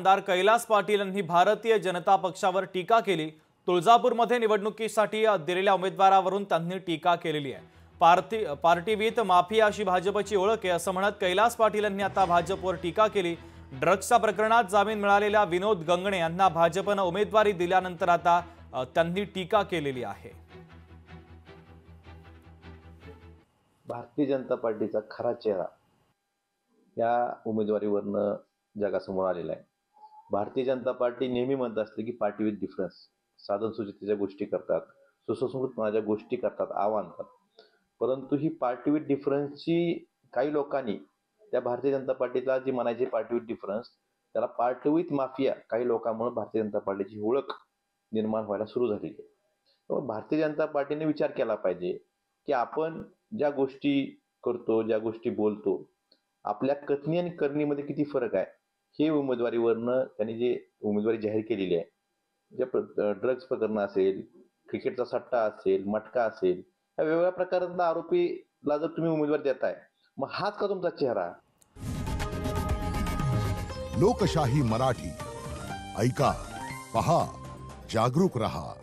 आमदार कैलास पाटील यांनी भारतीय जनता पक्षावर टीका केली। तुळजापूरमध्ये निवडणुकीसाठी दिलेल्या उमेदवारावरून त्यांनी टीका केलेली आहे। पार्टी विथ माफिया अशी भाजपची ओळख आहे असं म्हणत कैलास पाटील यांनी आता भाजपवर टीका केली। ड्रग्सच्या प्रकरणात जामीन मिळालेल्या विनोद गंगणे यांना भाजपने उमेदवारी दिल्यानंतर आता त्यांनी टीका केलेली आहे। भारतीय जनता पार्टीचा खरा चेहरा या उमेदवारीवरनं जगासमोर आलेला आहे। भारतीय जनता पार्टी नेहमी म्हणत असते की पार्टी विथ डिफरन्स, साधन सुचितेच्या गोष्टी करतात, सुसंस्कृतपणाच्या गोष्टी करतात, आणतात। परंतु ही पार्टी विथ डिफरन्सची काही लोकांनी त्या भारतीय जनता पार्टीला जी म्हणायची पार्टी विथ डिफरन्स, त्याला पार्टी विथ माफिया काही लोकांमुळे भारतीय जनता पार्टीची ओळख निर्माण व्हायला सुरू झालेली आहे। त्यामुळे भारतीय जनता पार्टीने विचार केला पाहिजे की आपण ज्या गोष्टी करतो, ज्या गोष्टी बोलतो, आपल्या कथनी आणि करणीमध्ये किती फरक आहे हे उमेदवारीवरनं त्यांनी जे उमेदवारी जाहीर केलेली आहे, जे ड्रग्स प्रकरण असेल, क्रिकेटचा सट्टा असेल, मटका असेल, या वेगवेगळ्या प्रकारांना आरोपीला जर तुम्ही उमेदवारी देताय, मग हाच का तुमचा चेहरा? लोकशाही मराठी ऐका, पहा, जागरूक रहा।